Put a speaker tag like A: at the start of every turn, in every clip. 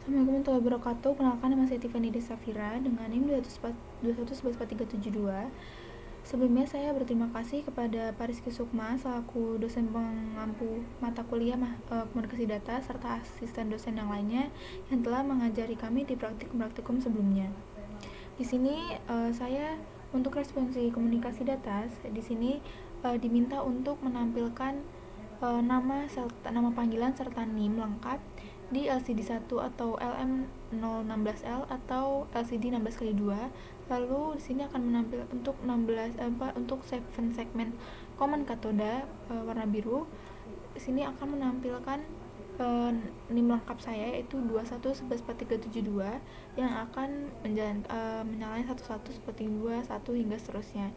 A: Assalamualaikum warahmatullahi wabarakatuh. Perkenalkan, nama saya Tiffany Desafira dengan NIM 2114372. Sebelumnya saya berterima kasih kepada Pak Rizky Sukma selaku dosen pengampu mata kuliah komunikasi data serta asisten dosen yang lainnya yang telah mengajari kami di praktikum sebelumnya. Di sini saya untuk responsi komunikasi data di sini diminta untuk menampilkan nama panggilan serta NIM lengkap di LCD 1 atau LM016L atau LCD 16x2. Lalu di sini akan menampil untuk 7 segmen common katoda warna biru. Di sini akan menampilkan NIM lengkap saya yaitu 21114372 yang akan menyalakan satu-satu seperti 2, 1 hingga seterusnya.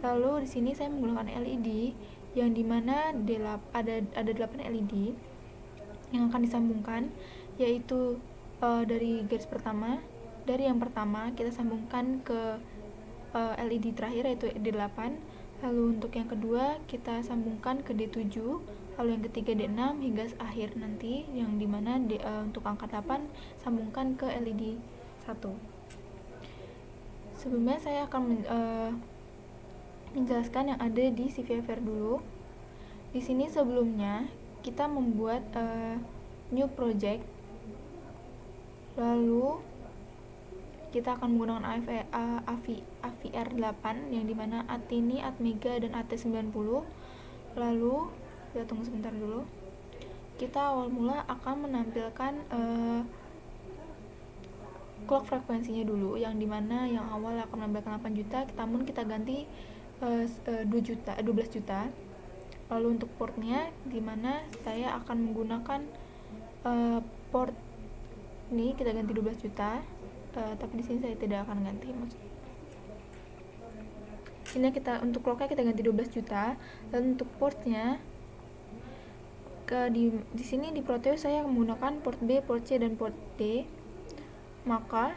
A: Lalu di sini saya menggunakan LED yang dimana ada 8 LED yang akan disambungkan, yaitu dari yang pertama kita sambungkan ke LED terakhir yaitu D8. Lalu untuk yang kedua kita sambungkan ke D7, lalu yang ketiga D6 hingga akhir nanti yang dimana untuk angka 8 sambungkan ke LED 1. Sebelumnya saya akan menjelaskan yang ada di CVFR dulu. Di sini sebelumnya kita membuat new project, lalu kita akan menggunakan AVR 8 yang dimana Atini, Atmega, dan AT90. Lalu kita tunggu sebentar dulu. Kita awal mula akan menampilkan clock frekuensinya dulu, yang dimana yang awal akan menampilkan 8 juta, namun kita ganti 12 juta. Lalu untuk portnya, dimana saya akan menggunakan port ini kita ganti 12 juta, tapi di sini saya tidak akan ganti. Ini kita untuk clocknya kita ganti 12 juta, dan untuk portnya di sini di Proteus saya menggunakan port B, port C, dan port D. Maka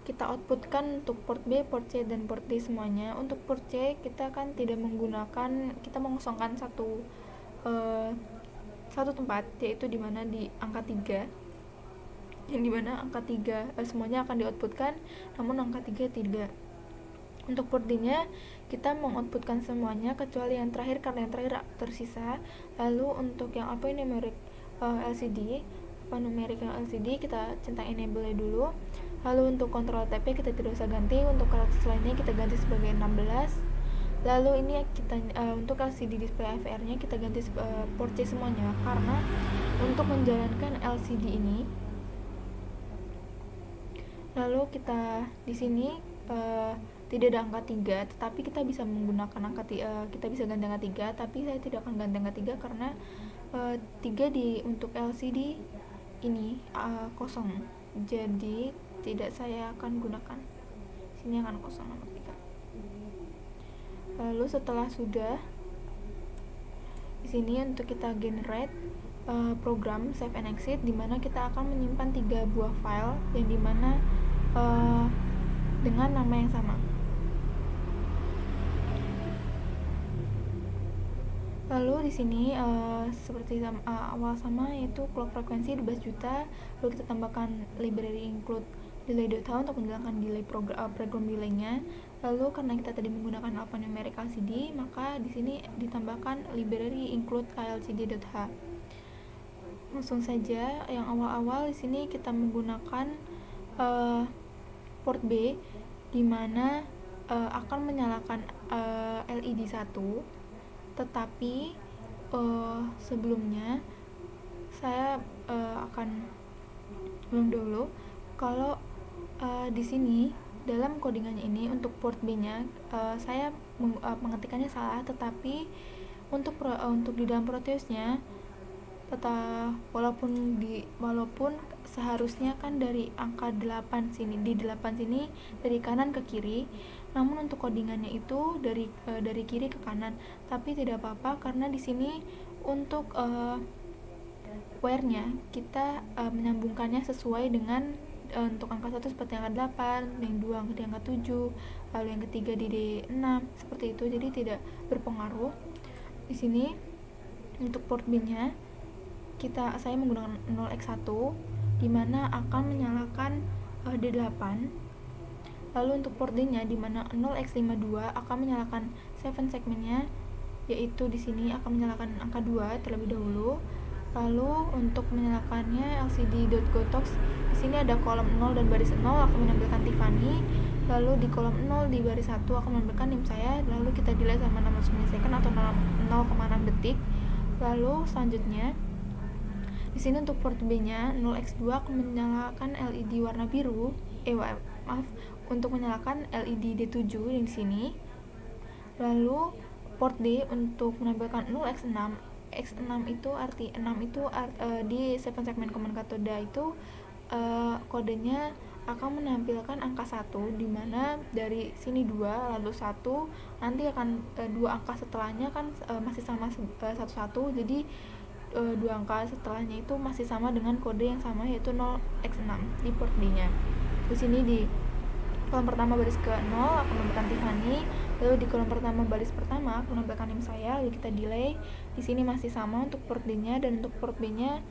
A: kita outputkan untuk port B, port C, dan port D semuanya. Untuk port C kita kan tidak menggunakan, kita mengosongkan satu tempat, yaitu dimana di angka 3, yang dimana angka 3 semuanya akan dioutputkan, namun angka 3 tidak. Untuk port D nya kita mengoutputkan semuanya kecuali yang terakhir karena yang terakhir tersisa. Lalu untuk yang alphanumeric LCD kita centang enable dulu. Lalu untuk control TP kita tidak usah ganti, untuk karakter lainnya kita ganti sebagai 16. Lalu ini kita untuk LCD display AVR nya kita ganti port C semuanya, karena untuk menjalankan LCD ini. Lalu kita di sini tidak ada angka 3, tetapi kita bisa menggunakan kita bisa ganti angka 3, tapi saya tidak akan ganti angka 3 karena 3 untuk LCD ini kosong, jadi tidak saya akan gunakan. Sini akan kosong nomor 3. Lalu setelah sudah di sini untuk kita generate program save and exit, dimana kita akan menyimpan 3 buah file yang dimana dengan nama yang sama. Lalu di sini seperti awal sama, yaitu clock frekuensi 12 juta. Lalu kita tambahkan library include delay.h untuk menjalankan delay program delaynya. Lalu karena kita tadi menggunakan alphanumeric LCD, maka di sini ditambahkan library include lcd.h. Langsung saja yang awal-awal di sini kita menggunakan port B, di mana akan menyalakan LED 1. Tetapi sebelumnya saya akan ulang dulu kalau di sini dalam codingannya ini untuk port B-nya saya mengetikkannya salah, tetapi untuk di dalam Proteus-nya walaupun seharusnya kan dari angka 8 sini, di 8 sini dari kanan ke kiri, namun untuk codingannya itu dari kiri ke kanan. Tapi tidak apa-apa karena di sini untuk wire-nya kita menyambungkannya sesuai dengan untuk angka 1 seperti angka 8, yang 2 di angka 7, lalu yang ketiga di D6, seperti itu. Jadi tidak berpengaruh. Di sini untuk port B-nya saya menggunakan 0x1, dimana akan menyalakan D8. Lalu untuk port D-nya dimana 0x52 akan menyalakan 7 segmennya, yaitu di sini akan menyalakan angka 2 terlebih dahulu. Lalu untuk menyalakannya LCD.gotox, di sini ada kolom 0 dan baris 0 akan menampilkan Tiffany. Lalu di kolom 0 di baris 1 akan menampilkan NIM saya. Lalu kita delay sama 600 milisecond atau 0,6 detik. Lalu selanjutnya di sini untuk port B-nya 0x2 akan menyalakan LED warna biru. Untuk menyalakan LED D7 yang di sini. Lalu port D untuk menampilkan 0x6. X6 itu di 7 segmen common katoda itu kodenya akan menampilkan angka 1, dimana dari sini 2 lalu 1, nanti akan 2 angka setelahnya kan masih sama 1, jadi 2 angka setelahnya itu masih sama dengan kode yang sama, yaitu 0x6 di port D nya. Di sini di kolom pertama baris ke 0 akan menampilkan Tiffany, lalu di kolom pertama baris pertama akan menampilkan NIM saya, lalu kita delay. Di sini masih sama untuk port D nya, dan untuk port B nya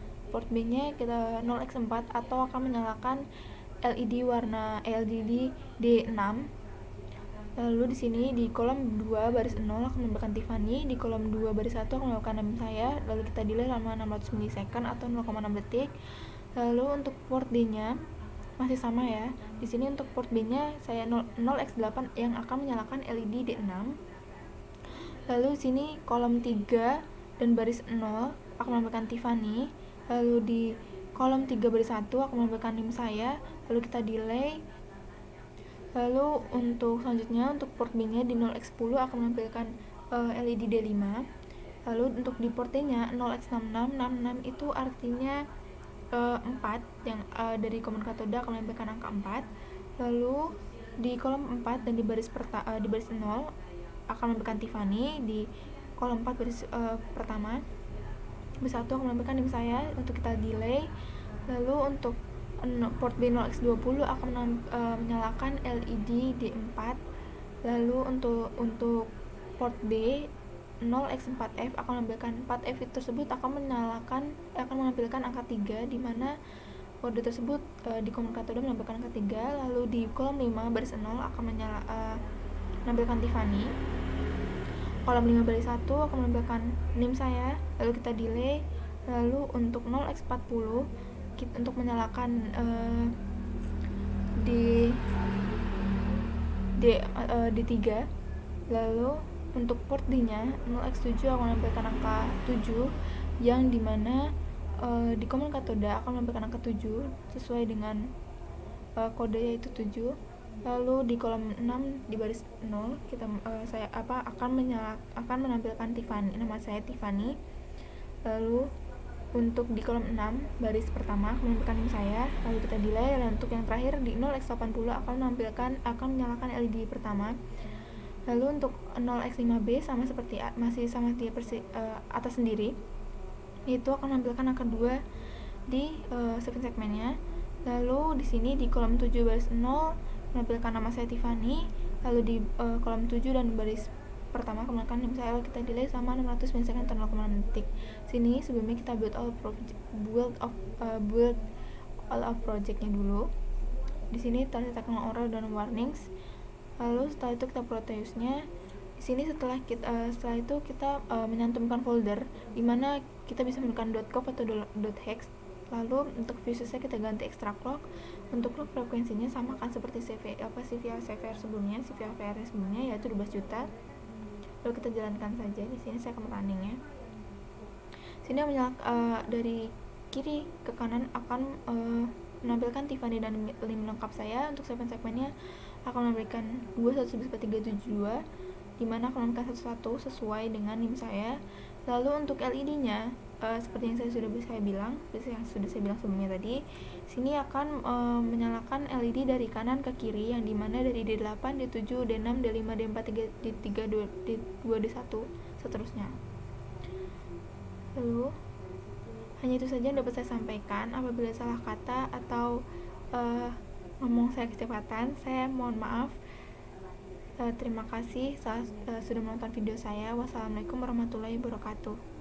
A: kita 0x4 atau akan menyalakan LED D6. Lalu di sini di kolom 2 baris 0 akan menampilkan Tiffany, di kolom 2 baris 1 akan menampilkan NIM saya, lalu kita delay selama 600 milisecond atau 0,6 detik. Lalu untuk port D nya masih sama ya. Di sini untuk port B nya saya 0x8 yang akan menyalakan LED D6. Lalu di sini kolom 3 dan baris 0 akan menampilkan Tiffany. Lalu di kolom 3 baris 1 akan menampilkan NIM saya, lalu kita delay. Lalu untuk selanjutnya untuk port B nya di 0x10 akan menampilkan LED D5. Lalu untuk di port T nya 0x66 itu artinya 4 yang dari common katoda akan menampilkan angka 4. Lalu di kolom 4 dan di baris 0 akan menampilkan Tiffany. Di kolom 4 baris pertama baris 1 akan menampilkan NIM saya, untuk kita delay. Lalu untuk port B 0x20 akan menyalakan LED D4. Lalu untuk port D 0x4F akan menampilkan 4F tersebut akan menampilkan angka 3, di mana kode tersebut di common katoda menampilkan angka 3. Lalu di kolom 5 baris 0 akan menampilkan Tiffany. Kolom 5 baris 1 akan menampilkan NIM saya, lalu kita delay. Lalu untuk 0x40 untuk menyalakan D3. Lalu untuk port D nya 0x7 akan menampilkan angka 7, yang dimana di common katoda akan menampilkan angka 7 sesuai dengan kode yaitu 7. Lalu di kolom 6 di baris 0 akan menampilkan Tiffany, nama saya Tiffany. Lalu untuk di kolom 6 baris pertama akan menampilkan NIM saya, lalu kita delay. Dan untuk yang terakhir di 0x80 akan menyalakan LED pertama. Lalu untuk 0x5B masih sama di atas sendiri, itu akan menampilkan angka 2 di 7 segmennya. Lalu di sini di kolom 7 baris 0 menampilkan nama saya Tiffany, lalu di kolom 7 dan baris pertama kemudian NIM saya, lalu kita delay sama 600 milisecond atau 0,6 detik. Sini sebelumnya kita build all of projectnya dulu. Di sini tanda technical error dan warnings. Lalu setelah itu kita Proteusnya. Di sini setelah itu kita menyantumkan folder, di mana kita bisa menggunakan .conf atau .hex. Lalu untuk viewsnya kita ganti extract log. Untuk log frekuensinya samakan seperti CVR sebelumnya, yaitu 12 juta. Lalu kita jalankan saja. Di sini saya akan runningnya. Sini dari kiri ke kanan akan menampilkan Tiffany dan NIM lengkap saya. Untuk 7 segmennya akan menampilkan 2114372, dimana akan menampilkan 11 sesuai dengan NIM saya. Lalu untuk LED-nya seperti yang sudah saya bilang sebelumnya tadi, sini akan menyalakan LED dari kanan ke kiri, yang dimana dari D8, D7, D6, D5, D4, D3, D2, D1, seterusnya. Lalu hanya itu saja yang dapat saya sampaikan. Apabila salah kata atau ngomong saya kecepatan, saya mohon maaf. Terima kasih sudah menonton video saya. Wassalamualaikum warahmatullahi wabarakatuh.